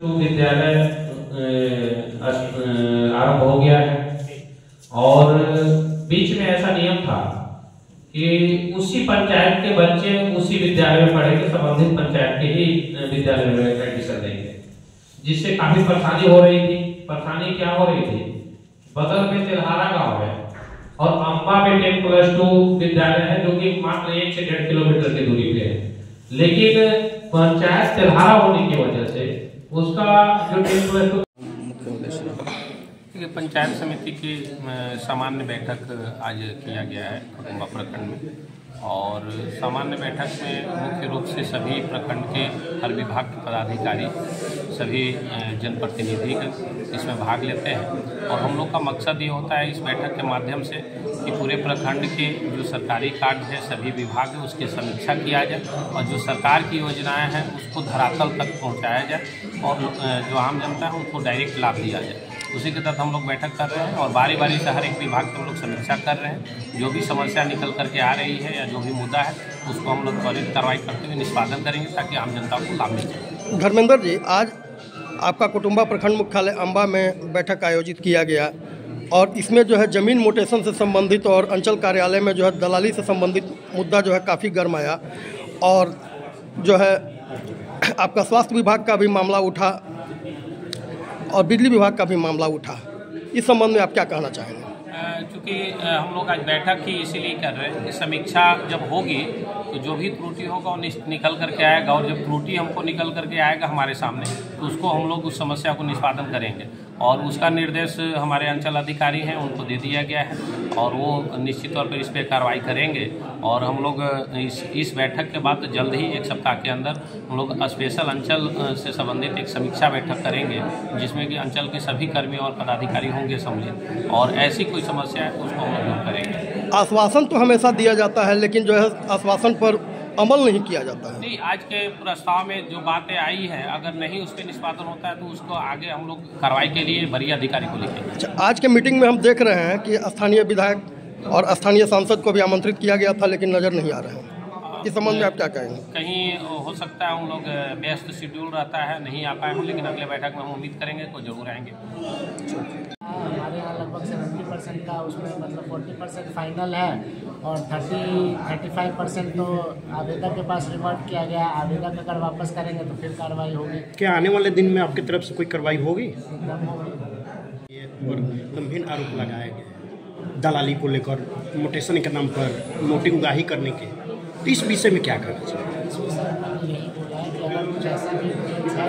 विद्यालय आरंभ हो गया है और बीच में ऐसा नियम था कि उसी पंचायत के बच्चे उसी विद्यालय में पढ़ेंगे, संबंधित पंचायत के ही विद्यालय में एडमिशन लेंगे, जिससे काफी परेशानी हो रही थी। परेशानी क्या हो रही थी, बगल में तेल्हारा गांव है और अम्बा में 10+2 विद्यालय है जो कि मात्र 1 से 1.5 किलोमीटर की दूरी पे है, लेकिन पंचायत तेल्हारा होने की वजह से उसका जो 10+2 पंचायत समिति की सामान्य बैठक आज किया गया है कुटुंबा प्रखंड में। और सामान्य बैठक में मुख्य रूप से सभी प्रखंड के हर विभाग के पदाधिकारी, सभी जनप्रतिनिधि इसमें भाग लेते हैं। और हम लोग का मकसद ये होता है इस बैठक के माध्यम से कि पूरे प्रखंड के जो सरकारी कार्य है, सभी विभाग है, उसकी समीक्षा किया जाए और जो सरकार की योजनाएं हैं उसको धरातल तक पहुंचाया जाए और जो आम जनता है उनको डायरेक्ट लाभ दिया जाए। उसी के तहत हम लोग बैठक कर रहे हैं और बारी बारी से हर एक विभाग की हम लोग समीक्षा कर रहे हैं। जो भी समस्या निकल करके आ रही है या जो भी मुद्दा है उसको हम लोग त्वरित कार्रवाई करते हुए निष्पादन करेंगे ताकि आम जनता को लाभ मिल जाए। धर्मेंद्र जी, आज आपका कुटुंबा प्रखंड मुख्यालय अम्बा में बैठक आयोजित किया गया और इसमें जो है ज़मीन मोटेशन से संबंधित और अंचल कार्यालय में जो है दलाली से संबंधित मुद्दा जो है काफ़ी गर्म आया और जो है आपका स्वास्थ्य विभाग का भी मामला उठा और बिजली विभाग का भी मामला उठा। इस संबंध में आप क्या कहना चाहेंगे? चूँकि हम लोग आज बैठक ही इसीलिए कर रहे हैं कि समीक्षा जब होगी तो जो भी त्रुटि होगा वो निकल करके आएगा और जब त्रुटि हमको निकल करके आएगा हमारे सामने तो उसको हम लोग उस समस्या को निष्पादन करेंगे और उसका निर्देश हमारे अंचल अधिकारी हैं उनको दे दिया गया है और वो निश्चित तौर पर इस पर कार्रवाई करेंगे। और हम लोग इस बैठक के बाद जल्द ही 1 सप्ताह के अंदर हम लोग स्पेशल अंचल से संबंधित एक समीक्षा बैठक करेंगे जिसमें कि अंचल के सभी कर्मी और पदाधिकारी होंगे सम्मिलित और ऐसी कोई समस्या है तो उसको हम लोग दूर करेंगे। आश्वासन तो हमेशा दिया जाता है लेकिन जो है आश्वासन पर अमल नहीं किया जाता है। नहीं, आज के प्रस्ताव में जो बातें आई है अगर नहीं उस पर निष्पादन होता है तो उसको आगे हम लोग कार्रवाई के लिए वरीय अधिकारी को लिखेंगे। अच्छा, आज के मीटिंग में हम देख रहे हैं कि स्थानीय विधायक और स्थानीय सांसद को भी आमंत्रित किया गया था लेकिन नज़र नहीं आ रहे हैं। इस संबंध में आप क्या कहेंगे? कहीं हो सकता है उन लोग व्यस्त शेड्यूल रहता है, नहीं आ पाए हों, लेकिन अगले बैठक में हम उम्मीद करेंगे तो जरूर आएंगे। हमारे यहाँ लगभग 70% का उसमें मतलब 40% फाइनल है और 35% तो आवेदक के पास रिवर्ट किया गया। आवेदक अगर वापस करेंगे तो फिर कार्रवाई होगी। क्या आने वाले दिन में आपकी तरफ से कोई कार्रवाई होगी? एकदम होगी। ये और गंभीर आरोप लगाया गया दलाली को लेकर, मोटेशन के नाम पर नोटिंग उगाही करने के, तो इस विषय में क्या कहना चाहिए? इस विषय में मैंने यही बोला है कि अगर कुछ ऐसा भी है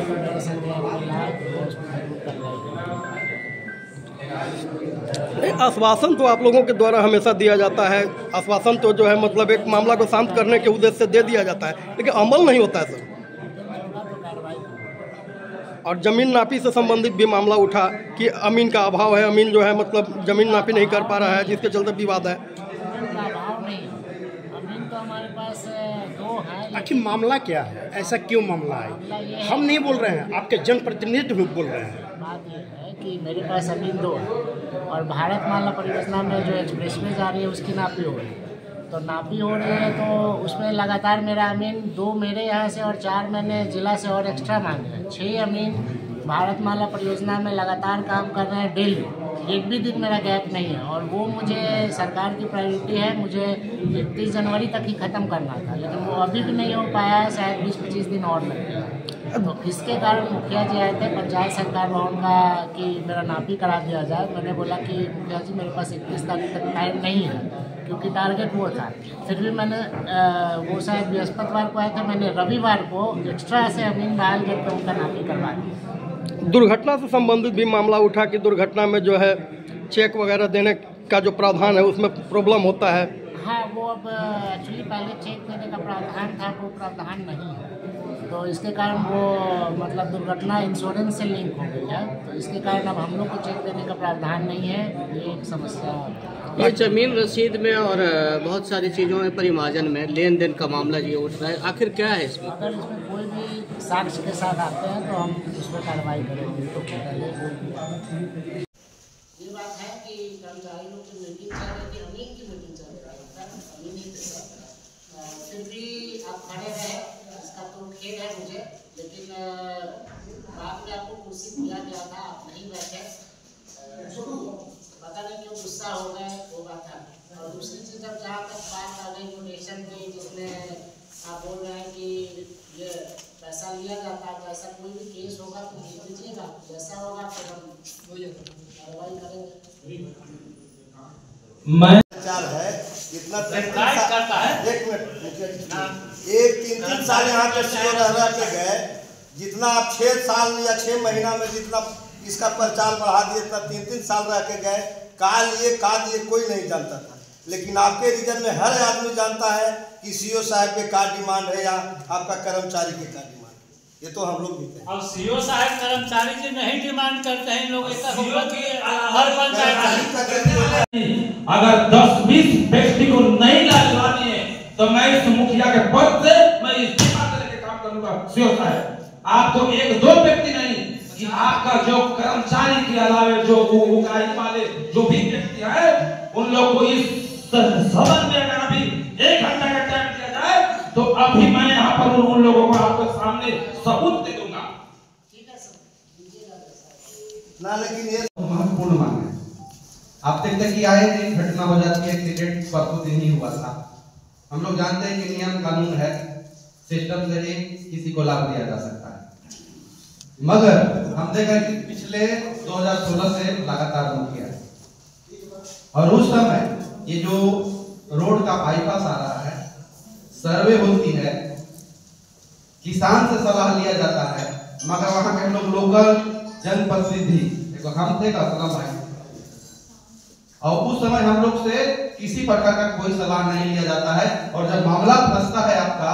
तो मेरे संज्ञान में लाए तो उसमें जरूर कार्रवाई करेंगे। आश्वासन तो आप लोगों के द्वारा हमेशा दिया जाता है। आश्वासन तो जो है मतलब एक मामला को शांत करने के उद्देश्य से दे दिया जाता है लेकिन अमल नहीं होता है सर। और ज़मीन नापी से संबंधित भी मामला उठा कि अमीन का अभाव है, अमीन जो है मतलब ज़मीन नापी नहीं कर पा रहा है जिसके चलते विवाद है। अमीन का अभाव नहीं, अमीन तो हमारे पास 2 है। आखिर मामला क्या है? ऐसा क्यों मामला है? हम नहीं बोल रहे हैं, आपके जनप्रतिनिधि बोल रहे हैं। बात ये है कि मेरे पास अमीन 2 है और भारतमाला परियोजना में जो एक्सप्रेसवे जा रही है उसकी नापी हो रही है। तो नापी हो रही है तो उसमें लगातार मेरा अमीन 2 मेरे यहाँ से और 4 मैंने जिला से और एक्स्ट्रा मांगे हैं। 6 अमीन भारतमाला परियोजना में लगातार काम कर रहे हैं डेली, एक भी दिन मेरा गैप नहीं है और वो मुझे सरकार की प्रायोरिटी है। मुझे 31 जनवरी तक ही ख़त्म करना था लेकिन वो अभी भी नहीं हो पाया है, शायद 20-25 दिन और लगेगा। तो इसके कारण मुखिया जी आए थे पंचायत सरकार भवन का कि मेरा नापी करा दिया जाए। मैंने बोला कि मुखिया जी मेरे पास 31 तारीख तक टाइम नहीं है क्योंकि टारगेट वो था। फिर भी मैंने वो शायद बृहस्पतिवार को आए थे, मैंने रविवार को एक्स्ट्रा से अमीन बहाल करके उनका नापी करवा दिया। दुर्घटना से संबंधित भी मामला उठा कि दुर्घटना में जो है चेक वगैरह देने का जो प्रावधान है उसमें प्रॉब्लम होता है। हाँ, वो अब एक्चुअली पहले चेक देने का प्रावधान था, वो प्रावधान नहीं है तो इसके कारण वो मतलब दुर्घटना इंश्योरेंस से लिंक हो गई है तो इसके कारण अब हम लोग को चेक देने का प्रावधान नहीं है। ये एक समस्या है। ये जमीन रसीद में और बहुत सारी चीज़ों में परिमार्जन में लेन देन का मामला ये उठ रहा है, आखिर क्या है इसमें? अगर इसमें कोई भी साक्ष्य के साथ आते हैं तो हम उसमें कार्रवाई करेंगे। तो ये बात है कि कर्मचारी लोग की मीटिंग चल रही थी, अमीन की मीटिंग चल रही थी, फिर भी आप खड़े रहे, इसका तो खेद है मुझे, लेकिन बात में आपको कुर्सी दिया गया था, आप नहीं बैठे, पता नहीं क्यों गुस्सा हो गए, वो बात था। और दूसरी चीज़, जब जहाँ तक बात आ गई मोटेशन की, जिसमें आप बोल रहे हैं कि ये पैसा लिया जाता है, तो ऐसा कोई भी केस होगा तो लिख लीजिएगा, जैसा होगा फिर हम कार्रवाई करेंगे। मैं विचार है इतना करता है। एक मिनट, एक 3-3 साल यहाँ के सीओ रह के गए, जितना आप 6 साल या 6 महीना में जितना इसका प्रचार बढ़ा दिए, इतना 3-3 साल रह के गए, काल ये कोई नहीं जानता था। लेकिन आपके रीजन में हर आदमी जानता है कि सीओ साहब के क्या डिमांड है या आपका कर्मचारी के क्या डिमांड है। ये तो हम लोग भी हैं। अब सीओ साहब कर्मचारी से नहीं डिमांड करते हैं लोग, हर पंचायत अगर 10-20 व्यक्ति को नहीं लाने है तो मैं इस मुखिया के पद से मैं इस्तीफा करके काम करूंगा। सीओ साहब, आप तो 1-2 व्यक्ति नहीं कि आपका जो कर्मचारी के अलावे जो उगाई वाले जो भी व्यक्ति है, उन लोग को इस सदन में अगर अभी 1 घंटा का टाइम दिया जाए तो अभी मैं यहाँ पर उन लोगों को आपके सामने सबूत दे दूंगा। ना लेकिन ये महत्वपूर्ण मांग है। आप देखते कि आए दिन घटना हो जाती है, एक्सीडेंट परसों दिन ही हुआ था। हम लोग जानते हैं कि नियम कानून है, सिस्टम से ही किसी को लाभ दिया जा सकता है, मगर हम देख रहे हैं कि पिछले 2016 से लगातार मुखिया है और उस समय ये जो रोड का बाईपास आ रहा है, सर्वे होती है, किसान से सलाह लिया जाता है, मगर वहां के लोग लोकल जनप्रतिनिधि हम थे असलम भाई, और उस समय हम लोग से किसी प्रकार का कोई सलाह नहीं लिया जाता है। और जब मामला फंसता है आपका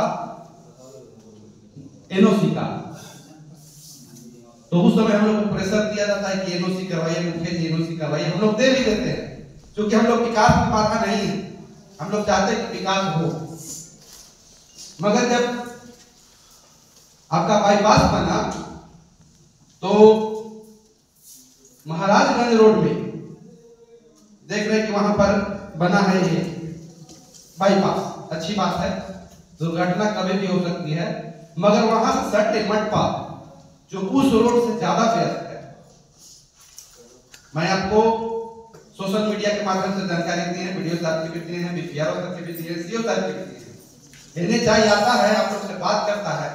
एनओसी का, तो उस समय हम लोग को प्रेशर दिया जाता है कि एनओसी करवाइए, मुखिया जी एनओसी करवाइए। हम लोग दे भी देते हैं, क्योंकि हम लोग विकास की बाधा नहीं है, हम लोग चाहते हैं कि विकास हो। मगर जब आपका बाईपास बना तो महाराजगंज रोड में देख रहे हैं कि वहां पर बना है ये बाईपास, अच्छी बात है, दुर्घटना कभी भी हो सकती है, मगर वहां से सटे मटपा जो उस रोड से ज्यादा व्यस्त है। मैं आपको सोशल मीडिया के माध्यम से जानकारी दी है, वीडियो साहब की भी दी है, बीपीआर साहब की भी दी है, सीओ साहब की भी दी है। एनएचआई आता है, आप लोग से बात करता है,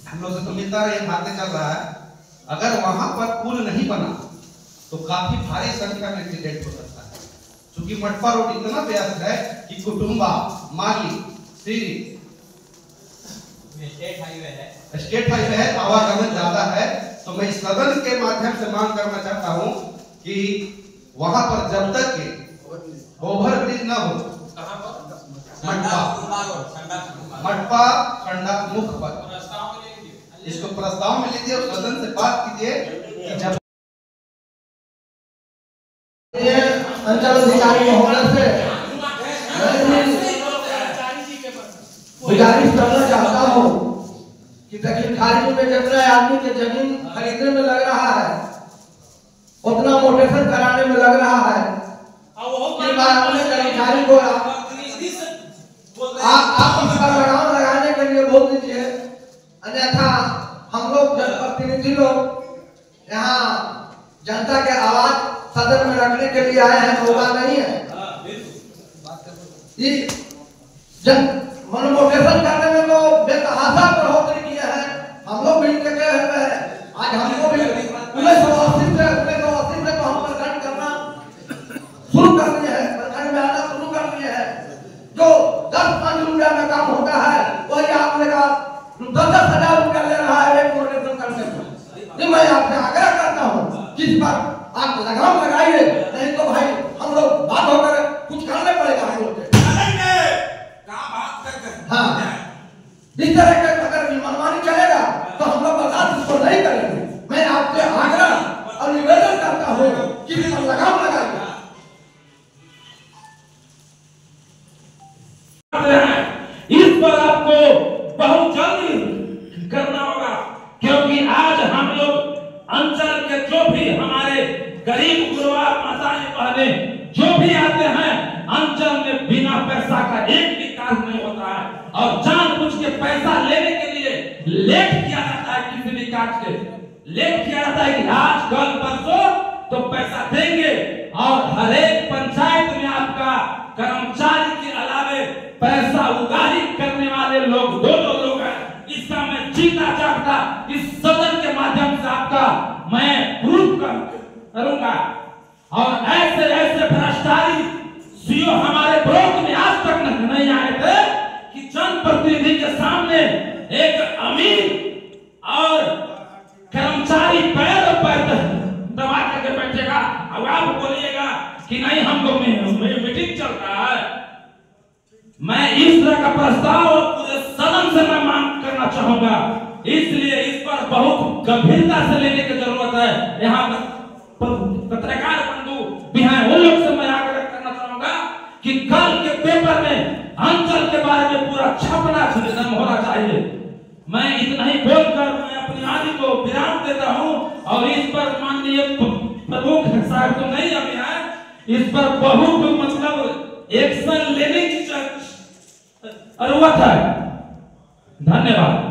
हम लोग से तो मिलता है, ये बातें चल रहा है। अगर वहां पर पुल नहीं बना तो काफी भारी संख्या में एक्सीडेंट हो सकता है, क्योंकि मटपा रोड इतना व्यस्त है कि कुटुंबा, माली, सीरी स्टेट हाईवे है, आवागमन ज्यादा है। तो मैं इस सदन के माध्यम से मांग करना चाहता हूं कि वहां पर जब तक के ओवरब्रिज ना हो, मटपा खंडा मुख पर इसको प्रस्ताव में लीजिए और सदन से बात कीजिए कि जब अंचल अधिकारी महोदय से गुजारिश करना चाहता हूँ कि दक्षिण खाड़ी में जितना आदमी के जमीन खरीदने में लग रहा है, उतना मोटेशन कराने में लग रहा है। अपने कर्मचारी को आप इस पर लगाम लगाने के लिए बोल दीजिए, अन्यथा हम लोग जनप्रतिनिधि लोग यहाँ जनता के आवाज सदन में रखने के लिए आए हैं, होगा नहीं है। मोटेशन करने में तो बेतहाशा बढ़ोतरी किया है, हम लोग भी कहे हुए हैं। आज हमको भी 1980 से तो हम प्रखंड करना शुरू कर दिए हैं, प्रखंड में आना शुरू कर दिए हैं। जो 10-5 रुपया में काम होता है वही आपने का 10,000 रुपया ले रहा है एक मोटेशन करने में। मैं आपसे आग्रह करता हूँ कि इस पर आप लगाम लगाइए, नहीं तो भाई हम लोग बात होकर कुछ करने पड़ेगा हम लोग। हाँ, इस तरह का अगर मनमानी चलेगा तो हम लोग बर्दाश्त इसको नहीं करेंगे। मैं आपसे आग्रह और निवेदन करता हूँ कि इस पर लगाम लगाइए। इस पर आपको बहुत जल्दी करना होगा, क्योंकि आज हम लोग अंचल के जो भी हमारे गरीब गुरबा माताएं बहने जो भी आते हैं, अंचल में बिना पैसा का एक भी काम नहीं होता है और जानबूझ के पैसा लेने के लिए लेट किया जाता है किसी भी कार्य के। लेट किया जाता है कि आज कल परसों तो पैसा देंगे, और हर एक पंचायत में आपका कर्मचारी के अलावे पैसा उगाही करने वाले लोग 2-2 लोग हैं। इसका मैं जीता चाहता इस सदन के माध्यम से आपका मैं प्रूफ करूंगा। और ऐसे ऐसे भ्रष्टाचारी सीओ हमारे ब्लॉक में आज तक नहीं आए थे कि जनप्रतिनिधि के सामने एक अमीर और कर्मचारी पैर दबा करके बैठेगा और आप बोलिएगा कि नहीं हमको मीटिंग चल रहा है। मैं इस तरह का प्रस्ताव पूरे सदन से मैं मांग करना चाहूंगा, इसलिए इस पर बहुत गंभीरता से लेने की जरूरत है। यहाँ पत्रकार बंधु भी हैं, उन लोग से मैं आग्रह करना चाहूंगा कि कल के पेपर में अंचल के बारे में पूरा छपना होना चाहिए। मैं इतना ही बोलकर मैं अपनी वाणी को विराम देता हूं, और इस पर माननीय प्रमुख साहब तो नहीं अभी है, इस पर बहुत मतलब एक्शन लेने की जरूरत है। धन्यवाद।